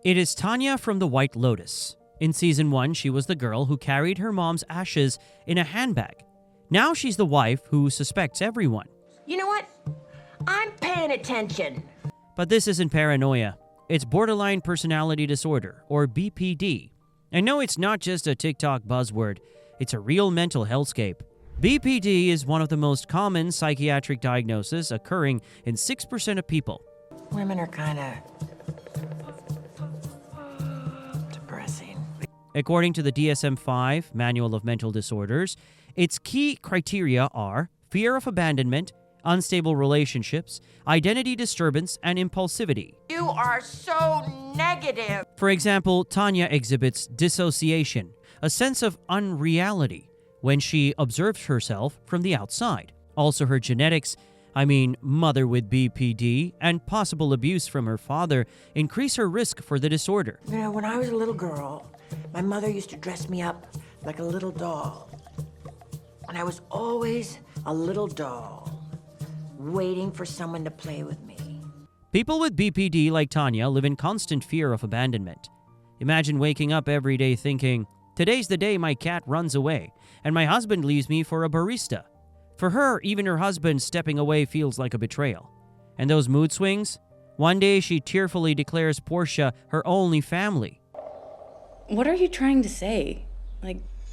It is Tanya from the White Lotus. In season 1, she was the girl who carried her mom's ashes in a handbag. Now she's the wife who suspects everyone. You know what? I'm paying attention. But this isn't paranoia. It's borderline personality disorder, or BPD. And no, it's not just a TikTok buzzword. It's a real mental hellscape. BPD is one of the most common psychiatric diagnoses occurring in 6% of people. Women are kind of depressing. According to the DSM-5 Manual of Mental Disorders, its key criteria are fear of abandonment, unstable relationships, identity disturbance, and impulsivity. You are so negative. For example, Tanya exhibits dissociation, a sense of unreality, when she observes herself from the outside. Also, her genetics, mother with BPD, and possible abuse from her father increase her risk for the disorder. You know, when I was a little girl, my mother used to dress me up like a little doll. And I was always a little doll, waiting for someone to play with me. People with BPD like Tanya live in constant fear of abandonment. Imagine waking up every day thinking, today's the day my cat runs away, and my husband leaves me for a barista. For her, even her husband stepping away feels like a betrayal. And those mood swings? One day she tearfully declares Portia her only family. What are you trying to say?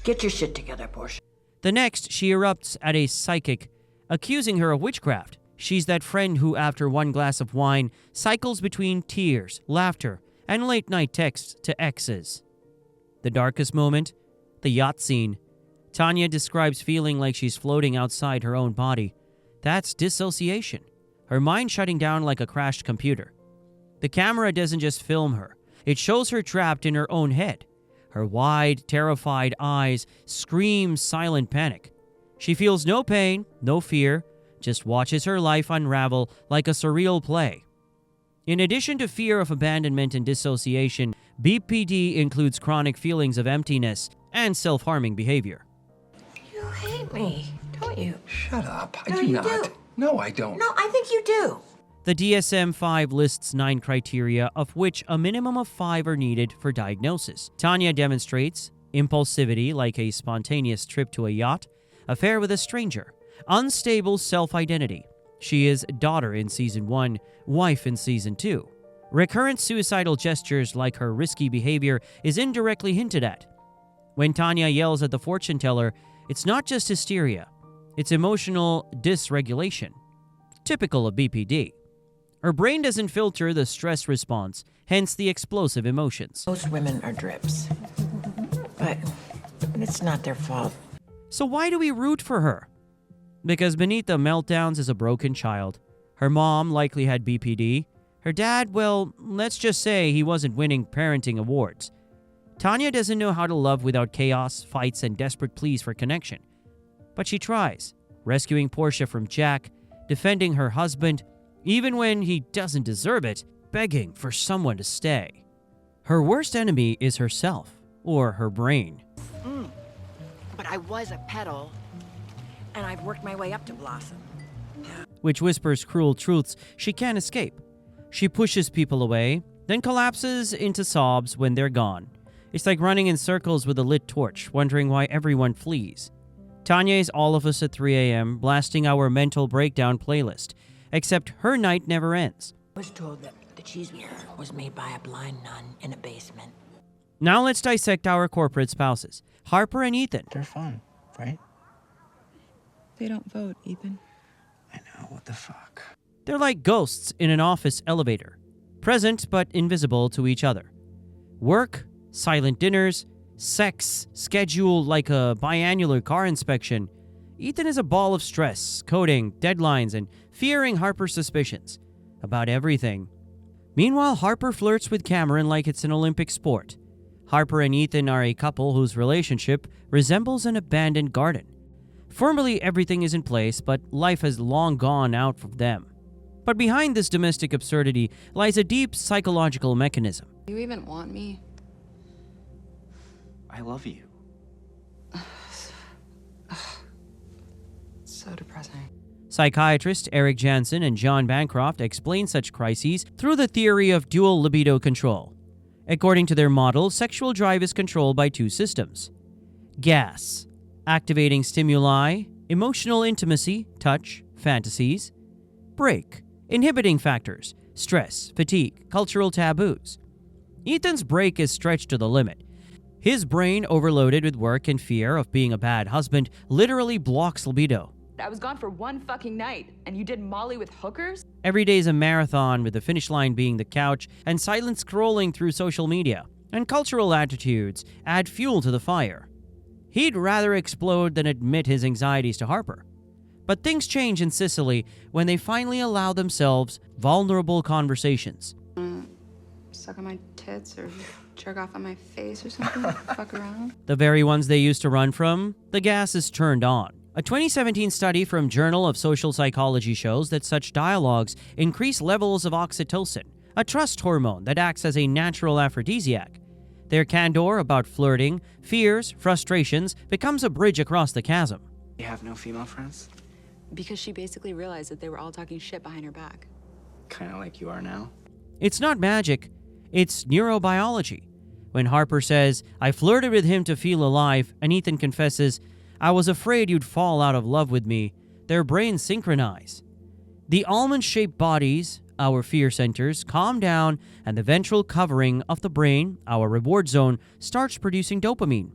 Get your shit together, Portia. The next, she erupts at a psychic, accusing her of witchcraft. She's that friend who, after one glass of wine, cycles between tears, laughter, and late-night texts to exes. The darkest moment? The yacht scene. Tanya describes feeling like she's floating outside her own body. That's dissociation. Her mind shutting down like a crashed computer. The camera doesn't just film her. It shows her trapped in her own head. Her wide, terrified eyes scream silent panic. She feels no pain, no fear, just watches her life unravel like a surreal play. In addition to fear of abandonment and dissociation, BPD includes chronic feelings of emptiness and self-harming behavior. You hate me, don't you? Shut up. I No, do you not. do. No, I don't. No, I think you do. The DSM-5 lists 9 criteria, of which a minimum of 5 are needed for diagnosis. Tanya demonstrates impulsivity, like a spontaneous trip to a yacht, affair with a stranger, unstable self-identity. She is daughter in season 1, wife in season 2. Recurrent suicidal gestures like her risky behavior is indirectly hinted at. When Tanya yells at the fortune teller, it's not just hysteria, it's emotional dysregulation, typical of BPD. Her brain doesn't filter the stress response, hence the explosive emotions. Most women are drips. But it's not their fault. So why do we root for her? Because beneath the meltdowns is a broken child. Her mom likely had BPD. Her dad, well, let's just say he wasn't winning parenting awards. Tanya doesn't know how to love without chaos, fights, and desperate pleas for connection. But she tries, rescuing Portia from Jack, defending her husband, even when he doesn't deserve it, begging for someone to stay. Her worst enemy is herself, or her brain. But I was a petal, and I've worked my way up to blossom. Which whispers cruel truths she can't escape. She pushes people away, then collapses into sobs when they're gone. It's like running in circles with a lit torch, wondering why everyone flees. Tanya is all of us at 3 a.m., blasting our mental breakdown playlist. Except her night never ends. I was told that the cheeseburger was made by a blind nun in a basement. Now let's dissect our corporate spouses. Harper and Ethan. They're fun, right? They don't vote, Ethan. I know, what the fuck? They're like ghosts in an office elevator. Present but invisible to each other. Work, silent dinners, sex, scheduled like a biannular car inspection. Ethan is a ball of stress, coding, deadlines, and fearing Harper's suspicions about everything. Meanwhile, Harper flirts with Cameron like it's an Olympic sport. Harper and Ethan are a couple whose relationship resembles an abandoned garden. Formally, everything is in place, but life has long gone out for them. But behind this domestic absurdity lies a deep psychological mechanism. You even want me? I love you. So depressing. Psychiatrist Eric Jansen and John Bancroft explain such crises through the theory of dual libido control. According to their model, sexual drive is controlled by two systems. Gas, activating stimuli, emotional intimacy, touch, fantasies. Brake, inhibiting factors, stress, fatigue, cultural taboos. Ethan's brake is stretched to the limit. His brain, overloaded with work and fear of being a bad husband, literally blocks libido. I was gone for one fucking night, and you did Molly with hookers? Every day is a marathon, with the finish line being the couch and silent scrolling through social media. And cultural attitudes add fuel to the fire. He'd rather explode than admit his anxieties to Harper. But things change in Sicily when they finally allow themselves vulnerable conversations. Suck on my tits or jerk off on my face or something? Fuck around? The very ones they used to run from, the gas is turned on. A 2017 study from Journal of Social Psychology shows that such dialogues increase levels of oxytocin, a trust hormone that acts as a natural aphrodisiac. Their candor about flirting, fears, frustrations becomes a bridge across the chasm. You have no female friends? Because she basically realized that they were all talking shit behind her back. Kind of like you are now? It's not magic, it's neurobiology. When Harper says, "I flirted with him to feel alive," and Ethan confesses, "I was afraid you'd fall out of love with me," their brains synchronize. The almond-shaped bodies, our fear centers, calm down, and the ventral covering of the brain, our reward zone, starts producing dopamine.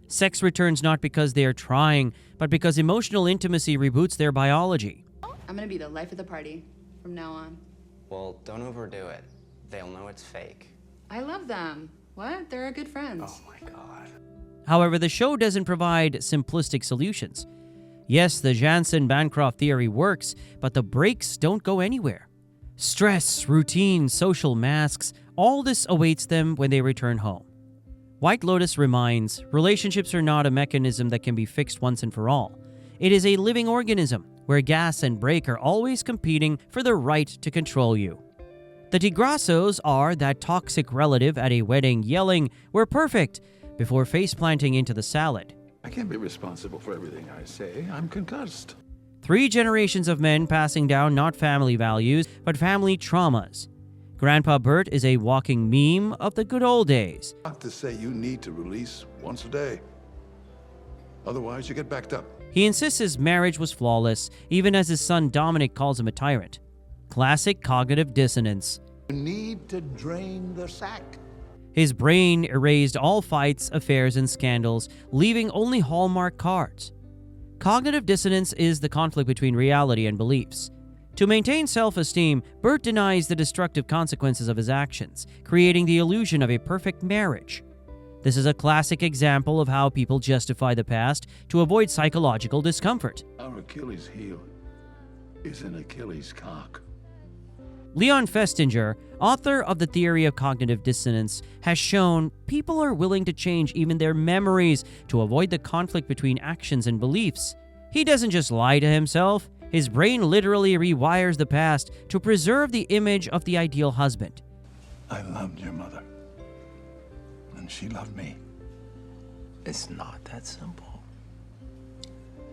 Sex returns not because they are trying, but because emotional intimacy reboots their biology. I'm gonna be the life of the party from now on. Well, don't overdo it. They'll know it's fake. I love them. What? They're our good friends. Oh my god. However, the show doesn't provide simplistic solutions. Yes, the Jansen-Bancroft theory works, but the breaks don't go anywhere. Stress, routine, social masks, all this awaits them when they return home. White Lotus reminds, relationships are not a mechanism that can be fixed once and for all. It is a living organism where gas and brake are always competing for the right to control you. The Grassos are that toxic relative at a wedding yelling, "We're perfect," before face-planting into the salad. I can't be responsible for everything I say. I'm concussed. 3 generations of men passing down not family values, but family traumas. Grandpa Bert is a walking meme of the good old days. Doctors say you need to release once a day. Otherwise, you get backed up. He insists his marriage was flawless, even as his son Dominic calls him a tyrant. Classic cognitive dissonance. You need to drain the sack. His brain erased all fights, affairs, and scandals, leaving only Hallmark cards. Cognitive dissonance is the conflict between reality and beliefs. To maintain self-esteem, Bert denies the destructive consequences of his actions, creating the illusion of a perfect marriage. This is a classic example of how people justify the past to avoid psychological discomfort. Our Achilles heel is an Achilles cock. Leon Festinger, author of The Theory of Cognitive Dissonance, has shown people are willing to change even their memories to avoid the conflict between actions and beliefs. He doesn't just lie to himself. His brain literally rewires the past to preserve the image of the ideal husband. I loved your mother, and she loved me. It's not that simple.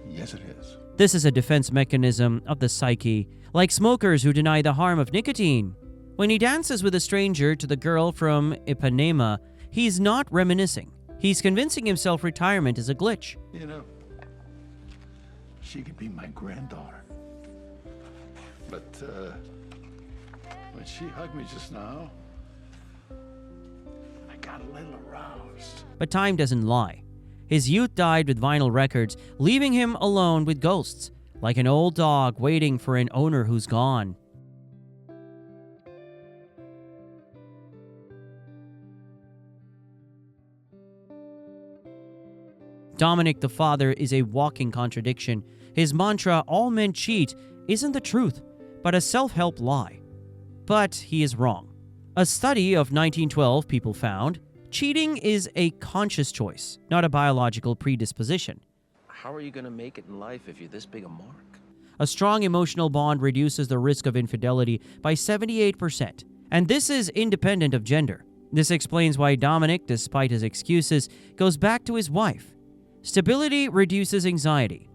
Yes, it is. This is a defense mechanism of the psyche, like smokers who deny the harm of nicotine. When he dances with a stranger to the girl from Ipanema, he's not reminiscing. He's convincing himself retirement is a glitch. You know, she could be my granddaughter. But, when she hugged me just now, I got a little aroused. But time doesn't lie. His youth died with vinyl records, leaving him alone with ghosts, like an old dog waiting for an owner who's gone. Dominic, the father, is a walking contradiction. His mantra, "all men cheat," isn't the truth, but a self-help lie. But he is wrong. A study of 1912 people found cheating is a conscious choice, not a biological predisposition. How are you going to make it in life if you're this big a mark? A strong emotional bond reduces the risk of infidelity by 78%, and this is independent of gender. This explains why Dominic, despite his excuses, goes back to his wife. Stability reduces anxiety.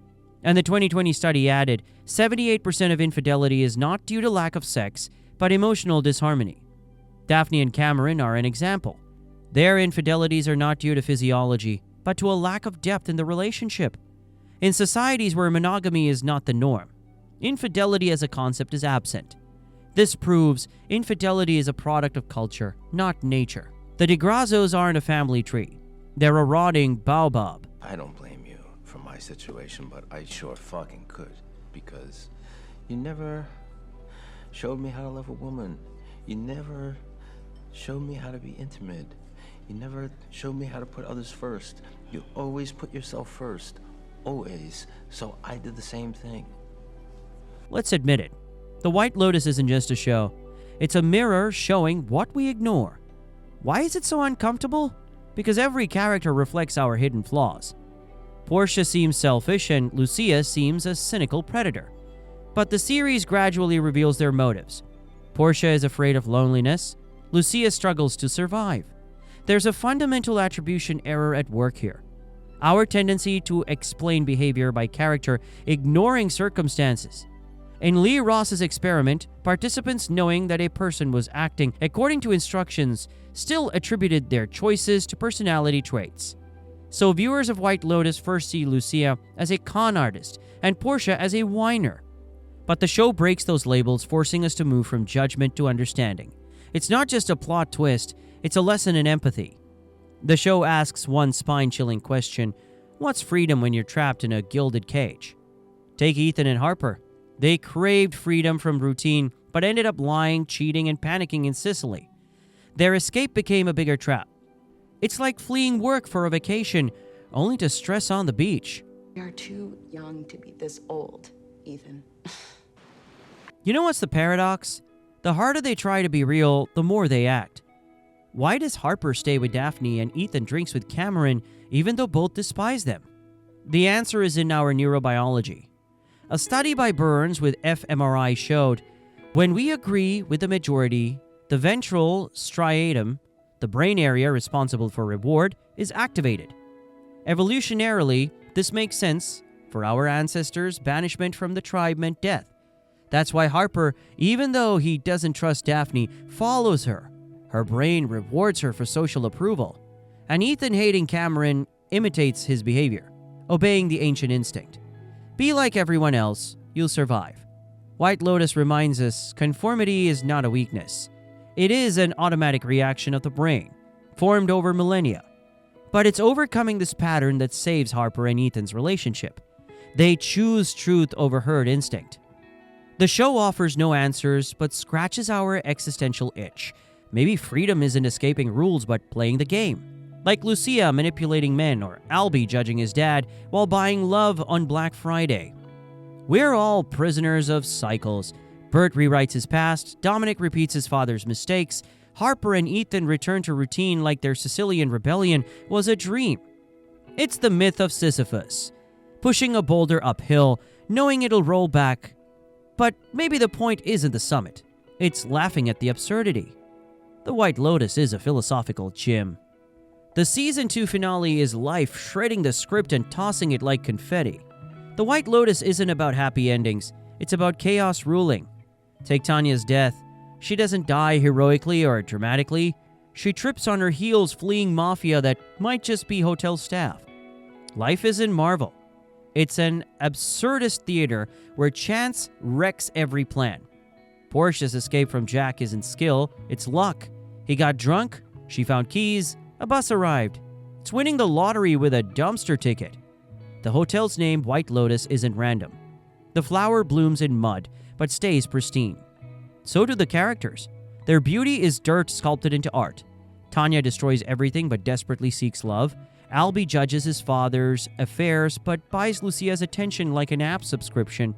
And the 2020 study added, 78% of infidelity is not due to lack of sex, but emotional disharmony. Daphne and Cameron are an example. Their infidelities are not due to physiology, but to a lack of depth in the relationship. In societies where monogamy is not the norm, infidelity as a concept is absent. This proves infidelity is a product of culture, not nature. The de Grassos aren't a family tree. They're a rotting baobab. I don't blame you for my situation, but I sure fucking could. Because you never showed me how to love a woman. You never showed me how to be intimate. You never showed me how to put others first. You always put yourself first. Always. So I did the same thing. Let's admit it. The White Lotus isn't just a show. It's a mirror showing what we ignore. Why is it so uncomfortable? Because every character reflects our hidden flaws. Portia seems selfish and Lucia seems a cynical predator. But the series gradually reveals their motives. Portia is afraid of loneliness. Lucia struggles to survive. There's a fundamental attribution error at work here. Our tendency to explain behavior by character ignoring circumstances. In Lee Ross's experiment, participants knowing that a person was acting according to instructions still attributed their choices to personality traits. So viewers of White Lotus first see Lucia as a con artist and Portia as a whiner. But the show breaks those labels, forcing us to move from judgment to understanding. It's not just a plot twist, it's a lesson in empathy. The show asks one spine-chilling question: what's freedom when you're trapped in a gilded cage? Take Ethan and Harper. They craved freedom from routine, but ended up lying, cheating, and panicking in Sicily. Their escape became a bigger trap. It's like fleeing work for a vacation, only to stress on the beach. We are too young to be this old, Ethan. You know what's the paradox? The harder they try to be real, the more they act. Why does Harper stay with Daphne and Ethan drinks with Cameron, even though both despise them? The answer is in our neurobiology. A study by Burns with fMRI showed when we agree with the majority, the ventral striatum, the brain area responsible for reward, is activated. Evolutionarily, this makes sense. For our ancestors, banishment from the tribe meant death. That's why Harper, even though he doesn't trust Daphne, follows her. Her brain rewards her for social approval. And Ethan hating Cameron imitates his behavior, obeying the ancient instinct. Be like everyone else, you'll survive. White Lotus reminds us conformity is not a weakness. It is an automatic reaction of the brain, formed over millennia. But it's overcoming this pattern that saves Harper and Ethan's relationship. They choose truth over herd instinct. The show offers no answers, but scratches our existential itch. Maybe freedom isn't escaping rules, but playing the game. Like Lucia manipulating men, or Albie judging his dad while buying love on Black Friday. We're all prisoners of cycles. Bert rewrites his past, Dominic repeats his father's mistakes, Harper and Ethan return to routine like their Sicilian rebellion was a dream. It's the myth of Sisyphus, pushing a boulder uphill, knowing it'll roll back. But maybe the point isn't the summit. It's laughing at the absurdity. The White Lotus is a philosophical gym. The Season 2 finale is life shredding the script and tossing it like confetti. The White Lotus isn't about happy endings. It's about chaos ruling. Take Tanya's death. She doesn't die heroically or dramatically. She trips on her heels fleeing mafia that might just be hotel staff. Life isn't Marvel. It's an absurdist theater where chance wrecks every plan. Portia's escape from Jack isn't skill, it's luck. He got drunk, she found keys, a bus arrived. It's winning the lottery with a dumpster ticket. The hotel's name, White Lotus, isn't random. The flower blooms in mud, but stays pristine. So do the characters. Their beauty is dirt sculpted into art. Tanya destroys everything but desperately seeks love. Albie judges his father's affairs but buys Lucia's attention like an app subscription.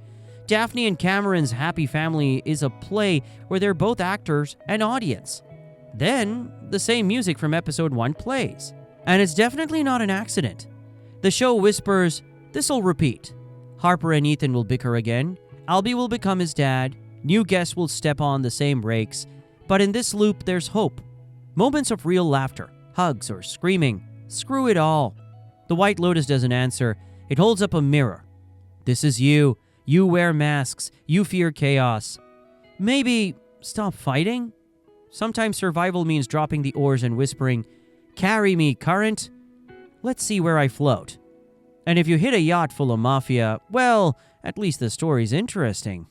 Daphne and Cameron's happy family is a play where they're both actors and audience. Then, the same music from episode 1 plays. And it's definitely not an accident. The show whispers, this'll repeat. Harper and Ethan will bicker again. Albie will become his dad. New guests will step on the same brakes. But in this loop, there's hope. Moments of real laughter, hugs, or screaming. Screw it all. The White Lotus doesn't answer. It holds up a mirror. This is you. You wear masks. You fear chaos. Maybe stop fighting? Sometimes survival means dropping the oars and whispering, Carry me, current. Let's see where I float. And if you hit a yacht full of mafia, well, at least the story's interesting.